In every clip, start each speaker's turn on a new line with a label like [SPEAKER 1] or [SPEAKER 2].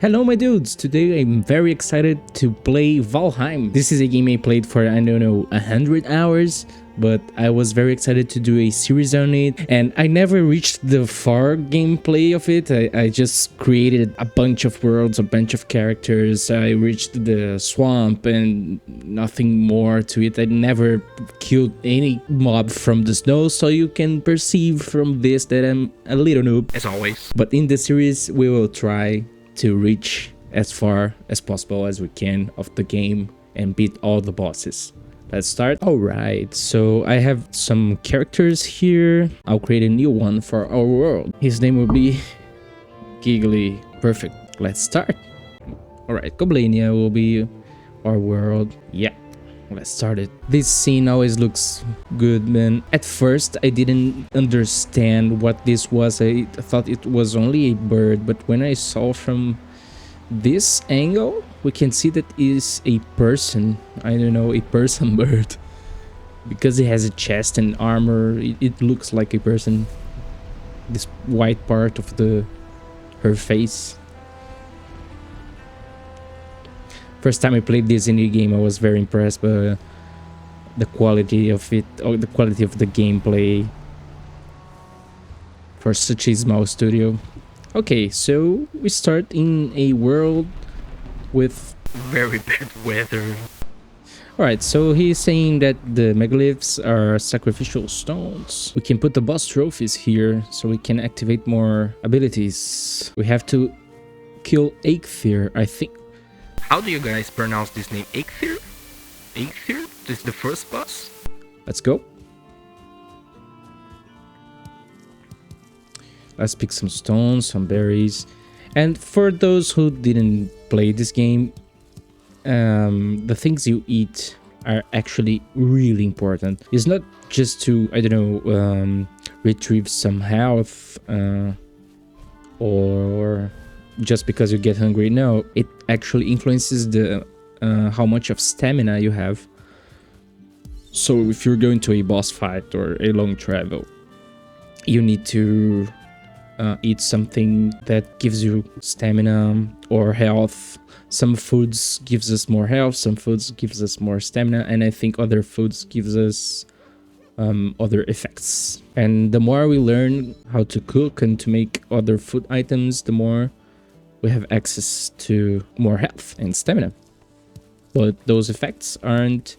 [SPEAKER 1] Hello my dudes, today I'm very excited to play Valheim. This is a game I played for, I don't know, 100 hours, but I was very excited to do a series on it, and I never reached the far gameplay of it. I just created a bunch of worlds, a bunch of characters. I reached the swamp and nothing more to it. I never killed any mob from the snow, so you can perceive from this that I'm a little noob, as always. But in this series, we will try to reach as far as possible as we can of the game and beat all the bosses. Let's start. Alright, so I have some characters here. I'll create a new one for our world. His name will be Giggly. Perfect. Let's start. Alright, Goblania will be our world. Yeah, let's start it. This scene always looks good, man. At first, I didn't understand what this was. I thought it was only a bird, but when I saw from this angle, we can see that it is a person. I don't know, a person bird. Because it has a chest and armor, it looks like a person. This white part of her face. First time I played this in the game, I was very impressed by the quality of it, or the quality of the gameplay for such a small studio. Okay, so we start in a world with very bad weather. Alright, so he's saying that the megaliths are sacrificial stones. We can put the boss trophies here, so we can activate more abilities. We have to kill Eikthyr, I think. How do you guys pronounce this name? Eikthyr? Eikthyr? This is the first boss? Let's go. Let's pick some stones, some berries. And for those who didn't play this game, the things you eat are actually really important. It's not just to, I don't know, retrieve some health or just because you get hungry. No, it actually influences the how much of stamina you have. So if you're going to a boss fight or a long travel, you need to eat something that gives you stamina or health. Some foods gives us more health, some foods gives us more stamina, and I think other foods gives us other effects. And the more we learn how to cook and to make other food items, the more we have access to more health and stamina. But those effects aren't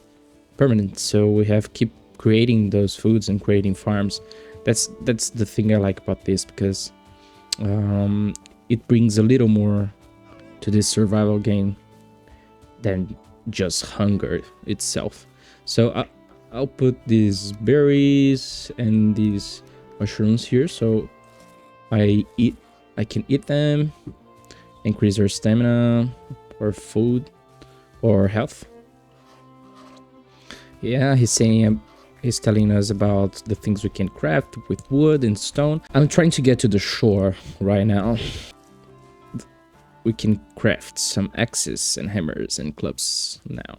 [SPEAKER 1] permanent, so we have to keep creating those foods and creating farms. That's the thing I like about this, because it brings a little more to this survival game than just hunger itself. So I'll put these berries and these mushrooms here, so I can eat them, increase our stamina or food or health. Yeah, he's saying he's telling us about the things we can craft with wood and stone. I'm trying to get to the shore right now. We can craft some axes and hammers and clubs now.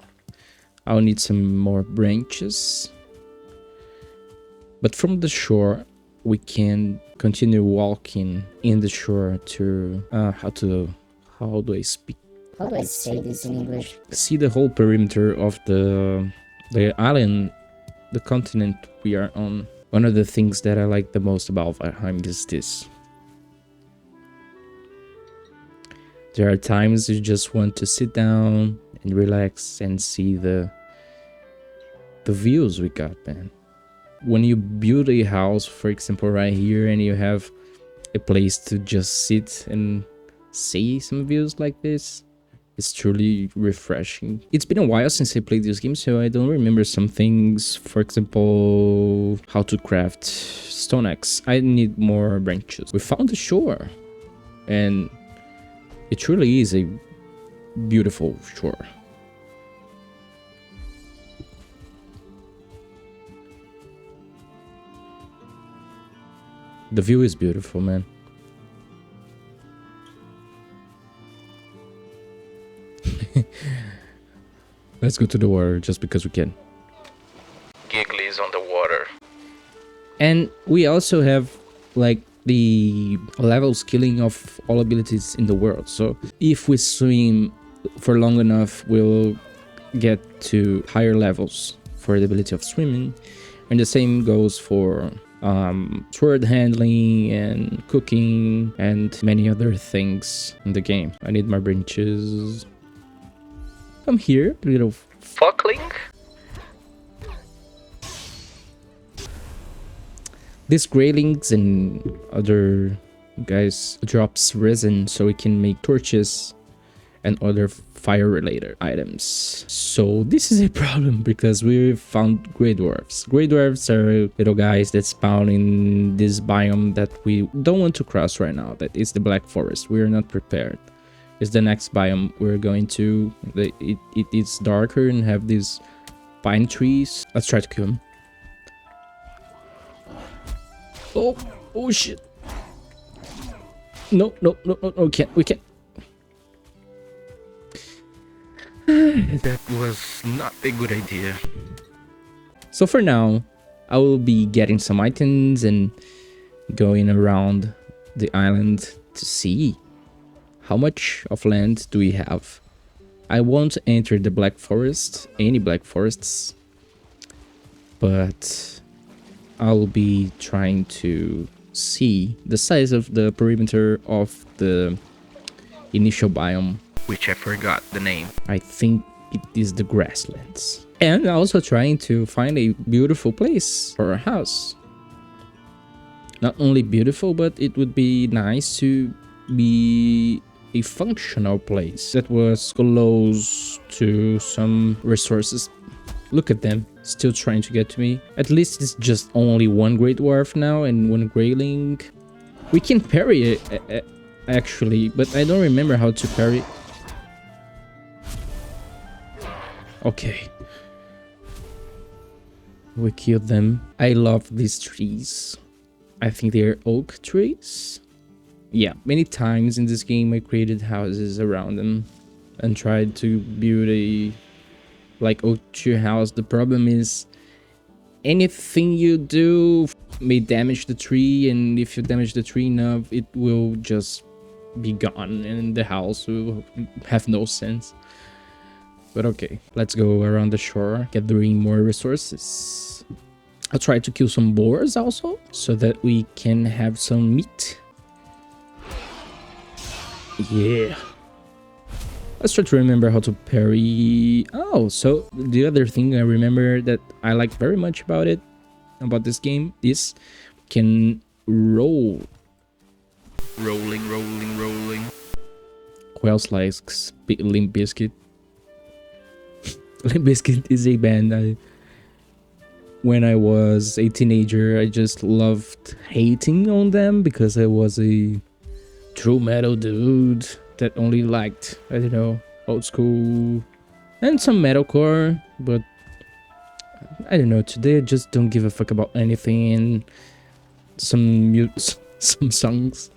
[SPEAKER 1] I'll need some more branches. But from the shore, we can continue walking in the shore to how do I speak?
[SPEAKER 2] How do I say this in English?
[SPEAKER 1] See the whole perimeter of the island, the continent we are on. One of the things that I like the most about Valheim is this. There are times you just want to sit down and relax and see the views we got, man. When you build a house, for example, right here, and you have a place to just sit and see some views like this, it's truly refreshing. It's been a while since I played this game, so I don't remember some things. For example, how to craft stone axe. I need more branches. We found the shore, and it truly is a beautiful shore. The view is beautiful, man. Let's go to the water just because we can. Giggly is on the water. And we also have like the level scaling of all abilities in the world. So if we swim for long enough, we'll get to higher levels for the ability of swimming, and the same goes for sword handling and cooking and many other things in the game. I need my branches. Come here, little fuckling. These graylings and other guys drops resin so we can make torches and other fire related items. So this is a problem because we found grey dwarfs. Grey dwarfs are little guys that spawn in this biome that we don't want to cross right now. That is the Black Forest. We are not prepared. It's the next biome we're going to. It is darker and have these pine trees. Let's try to kill him. Oh shit. No, we can't. That was not a good idea. So for now, I will be getting some items and going around the island to see how much of land do we have. I won't enter the Black Forest, any Black Forests, but I'll be trying to see the size of the perimeter of the initial biome, which I forgot the name. I think it is the grasslands. And also trying to find a beautiful place for a house. Not only beautiful, but it would be nice to be a functional place that was close to some resources. Look at them, still trying to get to me. At least it's just only one Great Dwarf now and one Greyling. We can parry it, actually, but I don't remember how to parry. Okay. We killed them. I love these trees. I think they're oak trees. Yeah, many times in this game I created houses around them and tried to build a like oak tree house. The problem is anything you do may damage the tree, and if you damage the tree enough, it will just be gone and the house will have no sense. But okay, let's go around the shore, gathering more resources. I'll try to kill some boars also, so that we can have some meat. Yeah. Let's try to remember how to parry. Oh, so the other thing I remember that I like very much about this game, is can roll. Rolling. Who else likes Limp Bizkit? Limp Bizkit is a band when I was a teenager, I just loved hating on them because I was a true metal dude that only liked, I don't know, old school and some metalcore, but I don't know, today I just don't give a fuck about anything, and some songs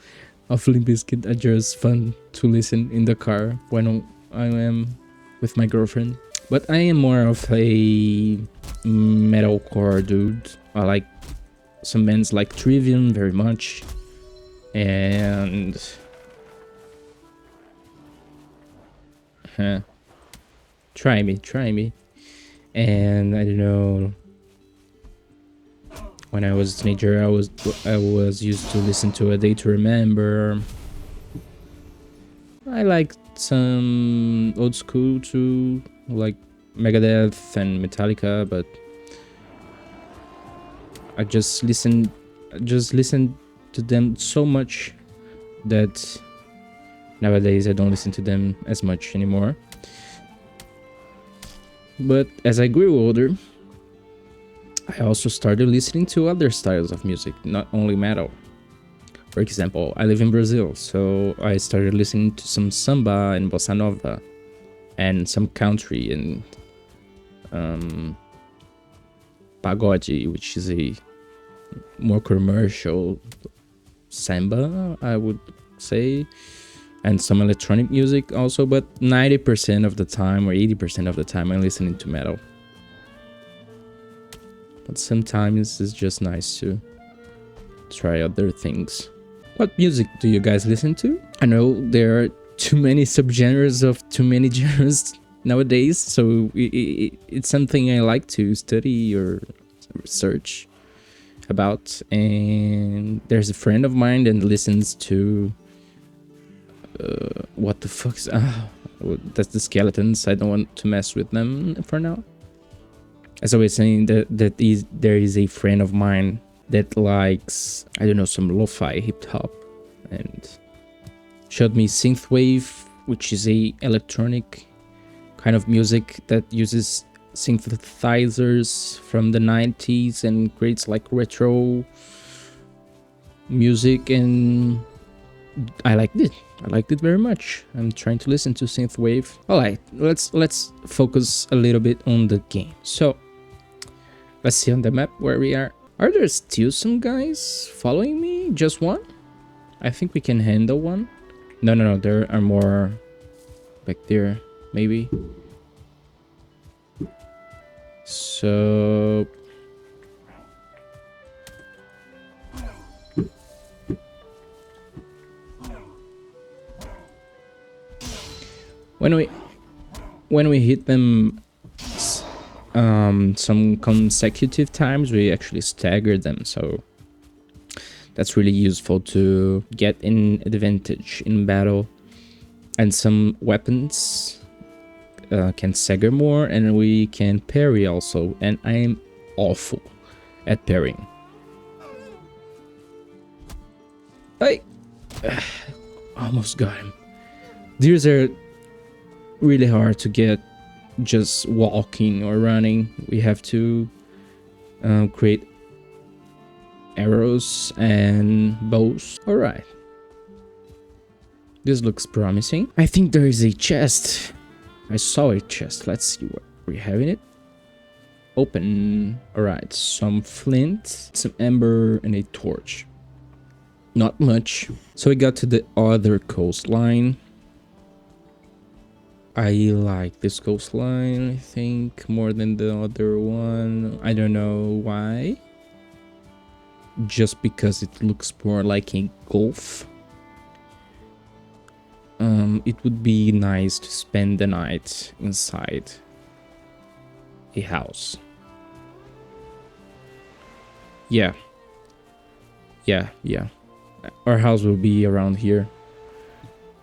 [SPEAKER 1] of Limp Bizkit are just fun to listen in the car when I am with my girlfriend. But I am more of a metalcore dude. I like some bands like Trivium very much, and try me. And I don't know, when I was a teenager, I was used to listen to A Day to Remember. I like some old school too, like Megadeth and Metallica, but I just listened to them so much that nowadays I don't listen to them as much anymore. But as I grew older, I also started listening to other styles of music, not only metal. For example, I live in Brazil, so I started listening to some samba and bossa nova, and some country and pagode, which is a more commercial samba, I would say, and some electronic music also, but 90% of the time or 80% of the time I'm listening to metal. But sometimes it's just nice to try other things. What music do you guys listen to? I know there are too many subgenres of too many genres nowadays, so it's something I like to study or research about. And there's a friend of mine that listens to what the fuck's that's the Skeletons. I don't want to mess with them for now. As I was saying, there is a friend of mine that likes, I don't know, some lo-fi hip hop, and showed me synthwave, which is a electronic kind of music that uses synthesizers from the 90s and creates like retro music, and I liked it. I liked it very much. I'm trying to listen to synthwave. All right, let's focus a little bit on the game. So let's see on the map where we are. Are there still some guys following me? Just one? I think we can handle one. No, there are more back there, maybe. So when we hit them some consecutive times, we actually stagger them, so that's really useful to get an advantage in battle. And some weapons can stagger more, and we can parry also, and I am awful at parrying. I almost got him. These are really hard to get just walking or running. We have to create arrows and bows. All right, this looks promising. I think there is a chest. I saw a chest. Let's see what we have in it. Open. All right, some flint, some ember, and a torch. Not much. So we got to the other coastline. I like this coastline, I think, more than the other one. I don't know why. Just because it looks more like a gulf. It would be nice to spend the night inside a house. Yeah. Our house will be around here.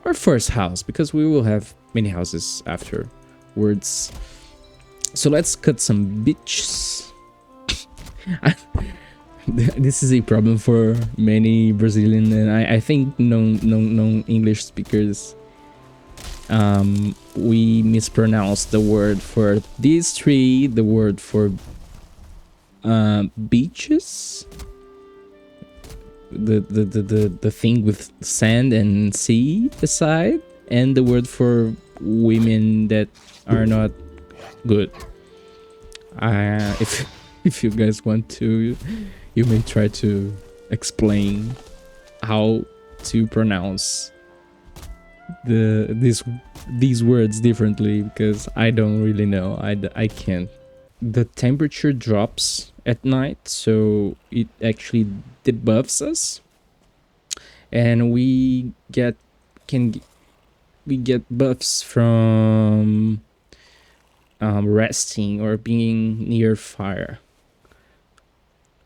[SPEAKER 1] Our first house, because we will have many houses afterwards. So let's cut some beaches. This is a problem for many Brazilian and I think non English speakers. We mispronounce the word for these three, the word for beaches, the thing with sand and sea beside, and the word for women that are not good. If you guys want to, you may try to explain how to pronounce these words differently, because I don't really know. I can't. The temperature drops at night, so it actually debuffs us, and we get buffs from resting or being near fire.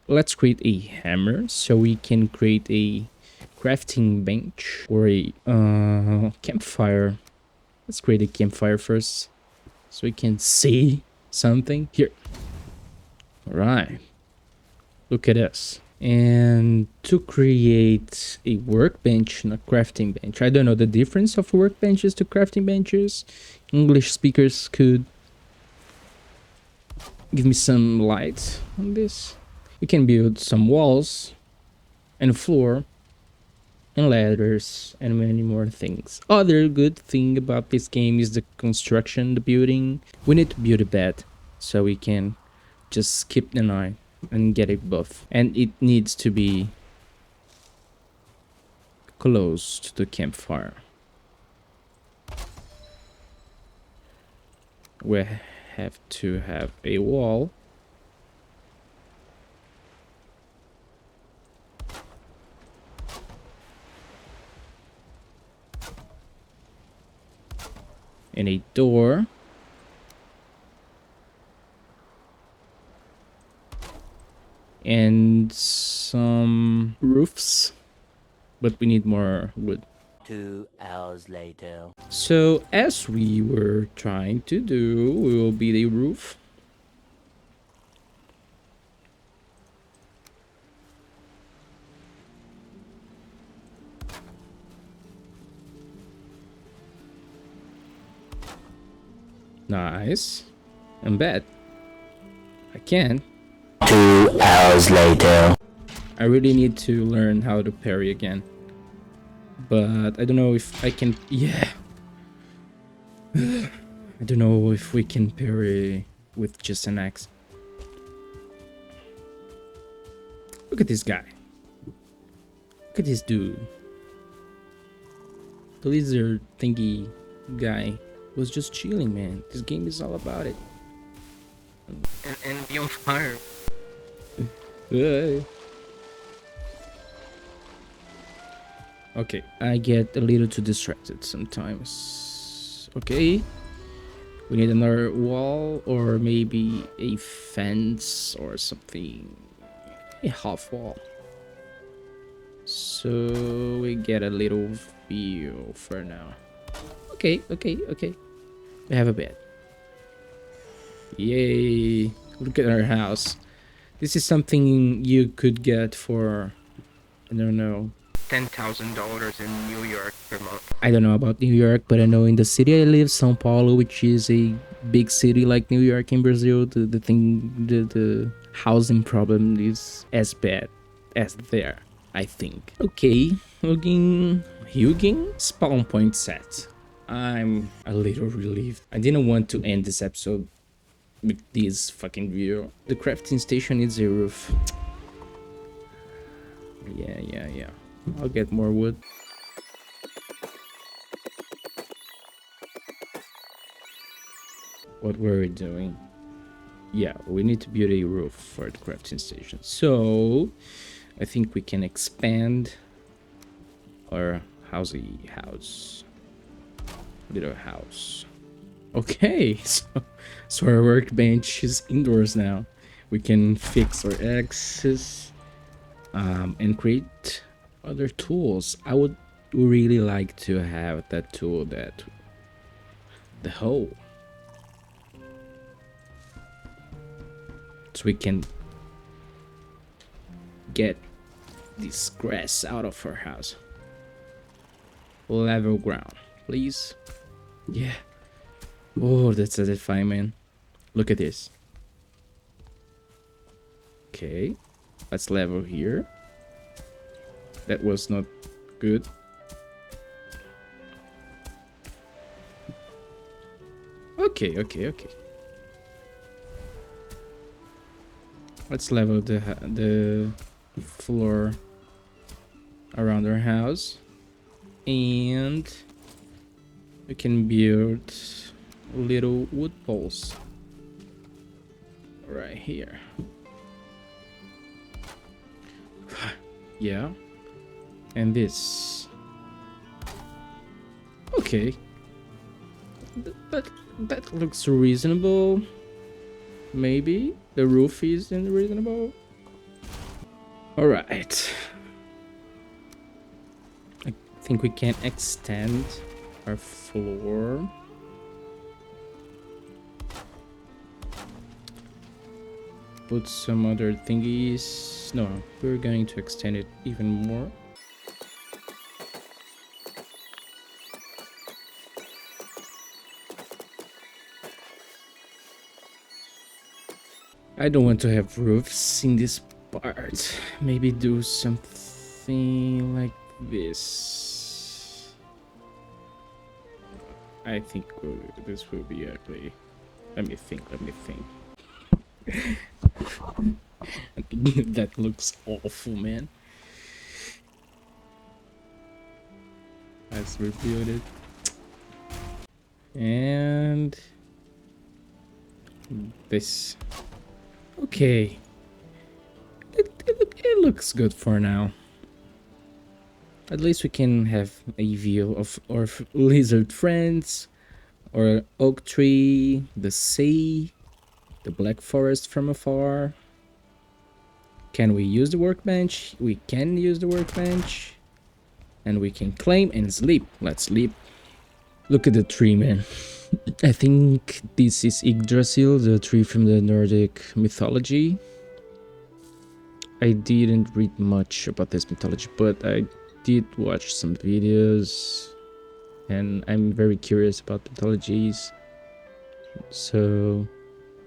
[SPEAKER 1] Let's create a hammer so we can create a crafting bench or a campfire. Let's create a campfire first so we can see something here. All right, look at us. And to create a workbench and a crafting bench, I don't know the difference of workbenches to crafting benches. English speakers could give me some light on this. We can build some walls and a floor and ladders and many more things. Other good thing about this game is the construction, the building. We need to build a bed so we can just skip the night and get a buff. And it needs to be close to the campfire. We have to have a wall. And a door. And some roofs. But we need more wood.
[SPEAKER 3] 2 hours later.
[SPEAKER 1] So as we were trying to do, we will build a roof. Nice. And bad. I can.
[SPEAKER 3] 2 hours later.
[SPEAKER 1] I really need to learn how to parry again. But I don't know if I can. Yeah. I don't know if we can parry with just an axe. Look at this guy. Look at this dude. The lizard thingy guy was just chilling, man. This game is all about it. And be on fire. Okay, I get a little too distracted sometimes. Okay, we need another wall or maybe a fence or something. A half wall. So we get a little view for now. Okay. We have a bed. Yay! Look at our house. This is something you could get for, I don't know, $10,000 in New York per month. I don't know about New York, but I know in the city I live, São Paulo, which is a big city like New York in Brazil, the housing problem is as bad as there, I think. Okay, Hugin spawn point set. I'm a little relieved. I didn't want to end this episode with this fucking view. The crafting station needs a roof. Yeah. I'll get more wood. What were we doing? Yeah, we need to build a roof for the crafting station. So, I think we can expand our house. Little house. Okay, so our workbench is indoors now. We can fix our axes and create other tools. I would really like to have that tool, that the hoe, so we can get this grass out of our house. Level ground, please. Yeah. Oh, that's satisfying, man. Look at this. Okay, let's level here. That was not good. Okay. Let's level the floor around our house, and we can build little wood poles right here. Yeah, and this. Okay, that looks reasonable. Maybe the roof isn't reasonable. All right, I think we can extend our floor. Put some other thingies. No, we're going to extend it even more. I don't want to have roofs in this part. Maybe do something like this. I think this will be ugly. Let me think. That looks awful, man. Let's rebuild it. And this. Okay. It looks good for now. At least we can have a view of our lizard friends, or oak tree, the sea, the black forest from afar. Can we use the workbench? We can use the workbench. And we can claim and sleep. Let's sleep. Look at the tree, man. I think this is Yggdrasil, the tree from the Nordic mythology. I didn't read much about this mythology, but I did watch some videos. And I'm very curious about mythologies. So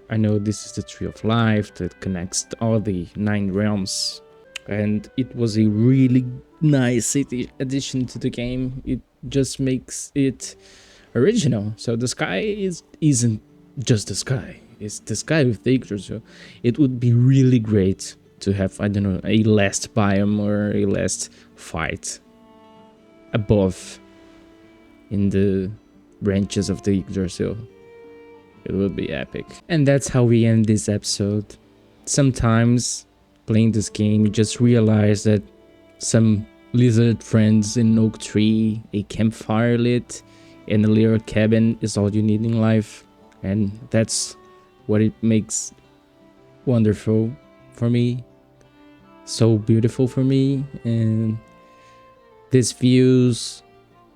[SPEAKER 1] I know this is the tree of life that connects all the 9 realms. And it was a really nice addition to the game. It just makes it original. So the sky isn't just the sky. It's the sky with the Yggdrasil. So it would be really great to have, I don't know, a last biome or a last fight above in the branches of the Yggdrasil. It would be epic. And that's how we end this episode. Sometimes playing this game, you just realize that some lizard friends in an oak tree, a campfire lit, and a little cabin is all you need in life. And that's what it makes wonderful for me, so beautiful for me. And these views,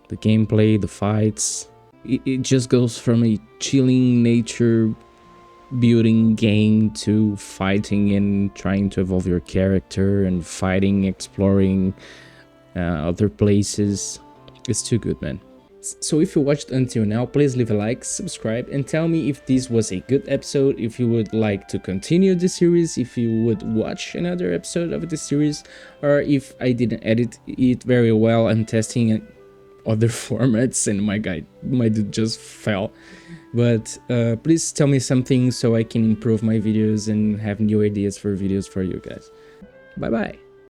[SPEAKER 1] the gameplay, the fights, it just goes from a chilling nature building game to fighting and trying to evolve your character and fighting, exploring other places. It's too good, man. So if you watched until now, please leave a like, subscribe, and tell me if this was a good episode, if you would like to continue this series, if you would watch another episode of this series, or if I didn't edit it very well. I'm testing other formats and my dude just fell. But please tell me something so I can improve my videos and have new ideas for videos for you guys. Bye bye.